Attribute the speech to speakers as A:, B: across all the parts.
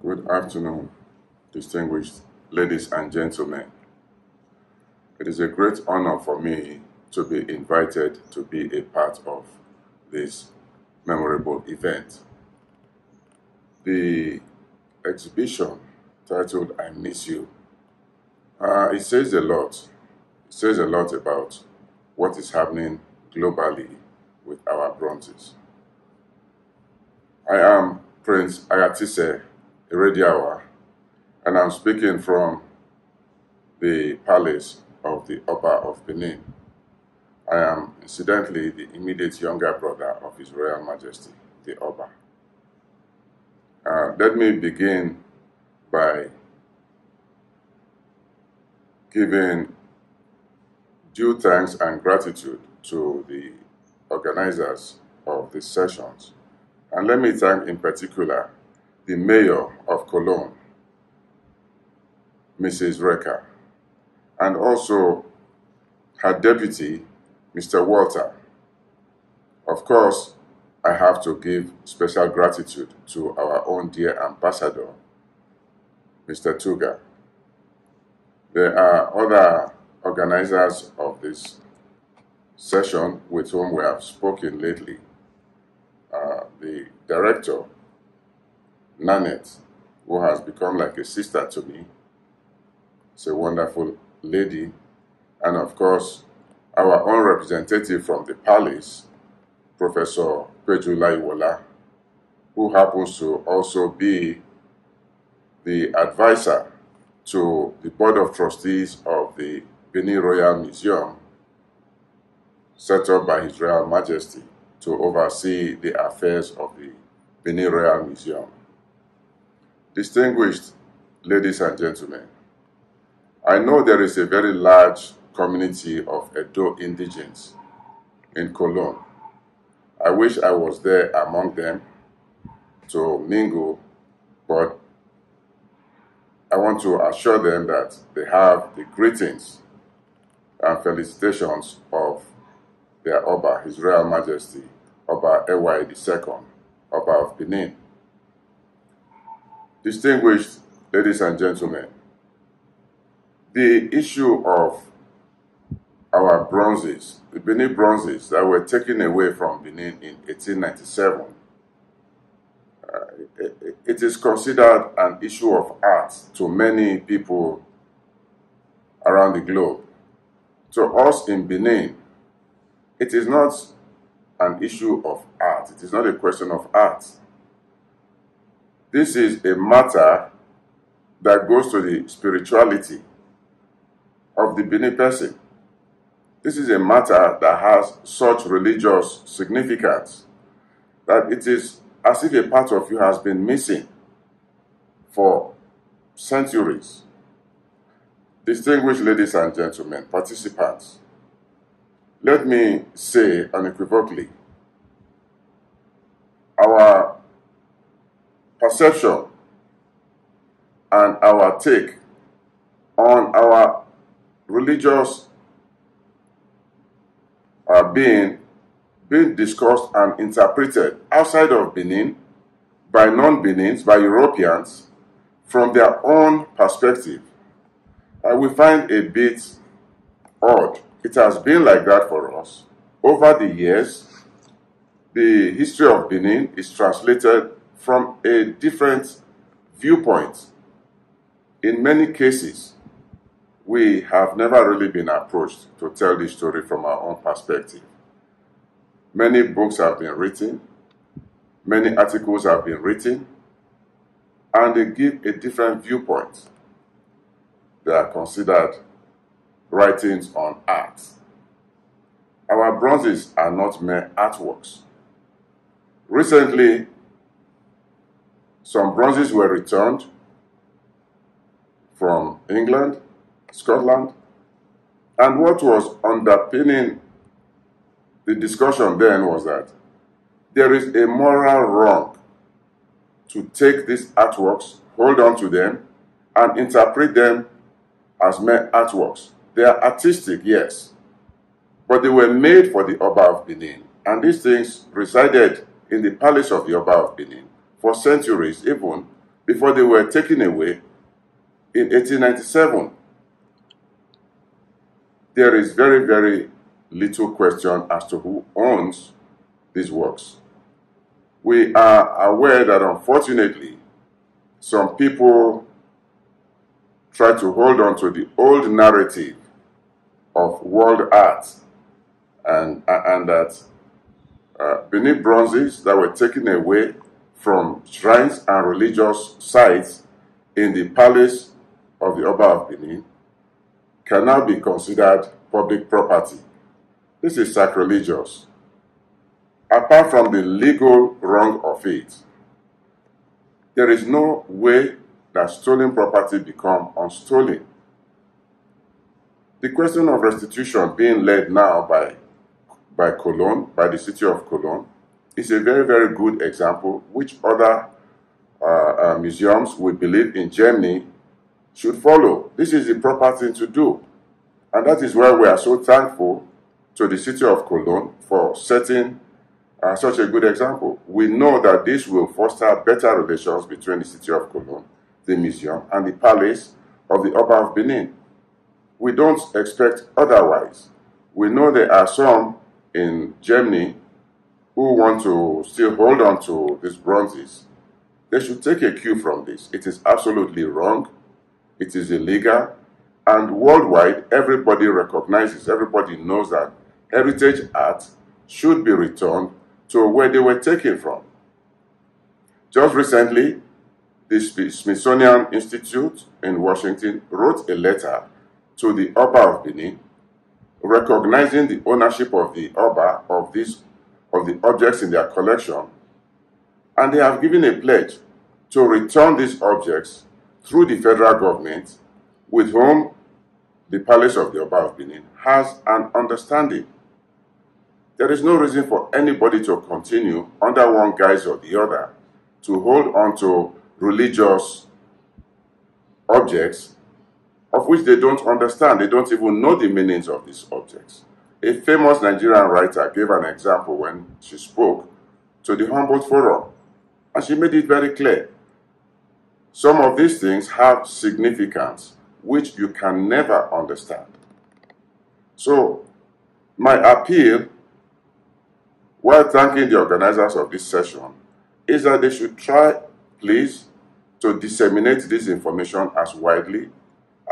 A: Good afternoon, distinguished ladies and gentlemen. It is a great honor for me to be invited to be a part of this memorable event. The exhibition titled I Miss You, it says a lot. It says a lot about what is happening globally with our bronzes. I am Prince Aghatise Erediauwa, and I'm speaking from the palace of the Oba of Benin. I am incidentally the immediate younger brother of His Royal Majesty, the Oba. Let me begin by giving due thanks and gratitude to the organizers of the sessions. And let me thank in particular the Mayor of Cologne, Mrs. Reka, and also her deputy, Mr. Walter. Of course, I have to give special gratitude to our own dear ambassador, Mr. Tuga. There are other organizers of this session with whom we have spoken lately. The director, Nanette, who has become like a sister to me. It's a wonderful lady. And of course, our own representative from the palace, Professor Preah, who happens to also be the advisor to the Board of Trustees of the Benin Royal Museum, set up by His Royal Majesty to oversee the affairs of the Benin Royal Museum. Distinguished ladies and gentlemen, I know there is a very large community of Edo indigenes in Cologne. I wish I was there among them to mingle, but I want to assure them that they have the greetings and felicitations of their Oba, His Royal Majesty, Oba Ewa II, Oba of Benin. Distinguished ladies and gentlemen, the issue of our bronzes, the Benin bronzes that were taken away from Benin in 1897, it is considered an issue of art to many people around the globe. To us in Benin, it is not an issue of art. It is not a question of art. This is a matter that goes to the spirituality of the Benin person. This is a matter that has such religious significance that it is as if a part of you has been missing for centuries. Distinguished ladies and gentlemen, participants, let me say unequivocally, our perception and our take on our religious being discussed and interpreted outside of Benin by non-Benins, by Europeans, from their own perspective, we find a bit odd. It has been like that for us. Over the years, the history of Benin is translated from a different viewpoint. In many cases, we have never really been approached to tell this story from our own perspective. Many books have been written, many articles have been written, and they give a different viewpoint. They are considered writings on art. Our bronzes are not mere artworks. Recently, some bronzes were returned from England, Scotland, and what was underpinning the discussion then was that there is a moral wrong to take these artworks, hold on to them, and interpret them as mere artworks. They are artistic, yes, but they were made for the Oba of Benin, and these things resided in the palace of the Oba of Benin for centuries, even before they were taken away in 1897. There is very, very little question as to who owns these works. We are aware that unfortunately, some people try to hold on to the old narrative of world art and that Benin bronzes that were taken away from shrines and religious sites in the palace of the Oba of Benin can now be considered public property. This is sacrilegious. Apart from the legal wrong of it, there is no way that stolen property become unstolen. The question of restitution being led now by Cologne, by the city of Cologne, is a very, very good example which other museums we believe in Germany should follow. This is the proper thing to do. And that is why we are so thankful to the city of Cologne for setting such a good example. We know that this will foster better relations between the city of Cologne, the museum, and the palace of the Oba of Benin. We don't expect otherwise. We know there are some in Germany who want to still hold on to these bronzes. They should take a cue from this. It is absolutely wrong. It is illegal. And worldwide, everybody recognizes, everybody knows that heritage art should be returned to where they were taken from. Just recently, the Smithsonian Institute in Washington wrote a letter to the Oba of Benin, recognizing the ownership of the Oba of the objects in their collection, and they have given a pledge to return these objects through the federal government, with whom the Palace of the Oba of Benin has an understanding. There is no reason for anybody to continue under one guise or the other to hold on to religious objects of which they don't understand. They don't even know the meanings of these objects. A famous Nigerian writer gave an example when she spoke to the Humboldt Forum, and she made it very clear. Some of these things have significance which you can never understand. So, my appeal, while thanking the organizers of this session, is that they should try, please, to disseminate this information as widely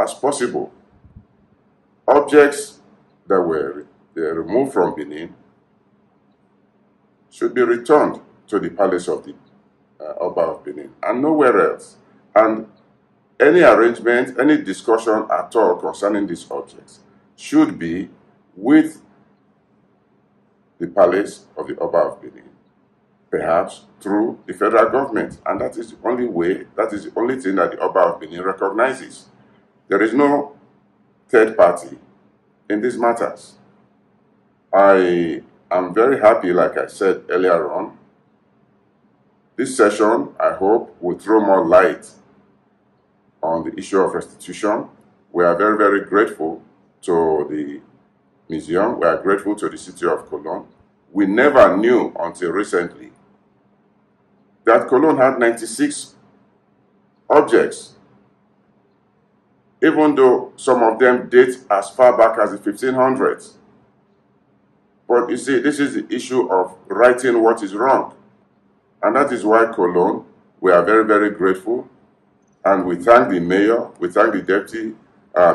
A: as possible. Objects that were removed from Benin should be returned to the palace of the Oba of Benin and nowhere else. And any arrangement, any discussion at all concerning these objects should be with the palace of the Oba of Benin, perhaps through the federal government. And that is the only way, that is the only thing that the Oba of Benin recognizes. There is no third party in these matters. I am very happy, like I said earlier on. This session, I hope, will throw more light on the issue of restitution. We are very, very grateful to the museum. We are grateful to the city of Cologne. We never knew until recently that Cologne had 96 objects, even though some of them date as far back as the 1500s. But you see, this is the issue of righting what is wrong. And that is why Cologne, we are very, very grateful. And we thank the mayor, we thank the deputy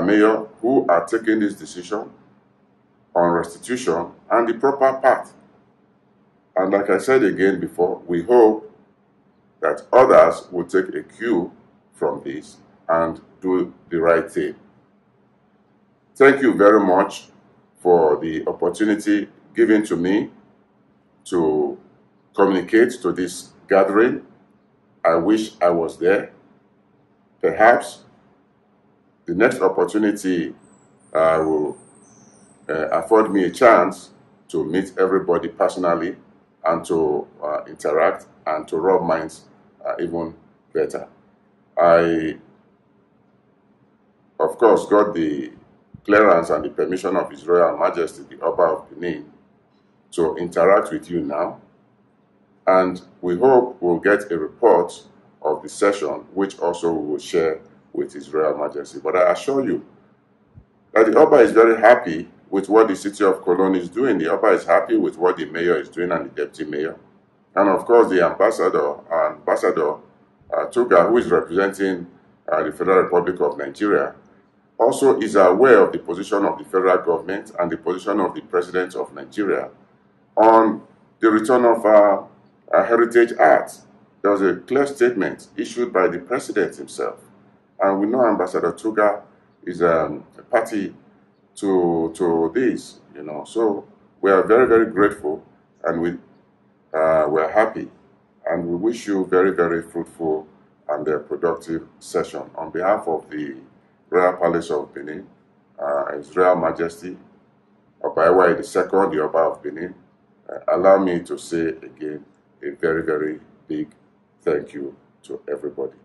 A: mayor who are taking this decision on restitution and the proper path. And like I said again before, we hope that others will take a cue from this and do the right thing. Thank you very much for the opportunity given to me to communicate to this gathering. I wish I was there. Perhaps the next opportunity will afford me a chance to meet everybody personally and to interact and to rub minds even better. I, of course, got the clearance and the permission of His Royal Majesty, the Oba of Benin, to interact with you now. And we hope we'll get a report of the session, which also we will share with His Royal Majesty. But I assure you that the Oba is very happy with what the city of Cologne is doing. The Oba is happy with what the mayor is doing and the deputy mayor. And of course, the Ambassador Tuga, who is representing the Federal Republic of Nigeria, also is aware of the position of the federal government and the position of the President of Nigeria on the return of heritage art. There was a clear statement issued by the President himself. And we know Ambassador Tuga is a party to this, you know. So we are very, very grateful, and we're happy. And we wish you very, very fruitful and productive session. On behalf of the Royal Palace of Benin, His Royal Majesty, Oba Ewa II, the Oba of Benin, allow me to say again a very, very big thank you to everybody.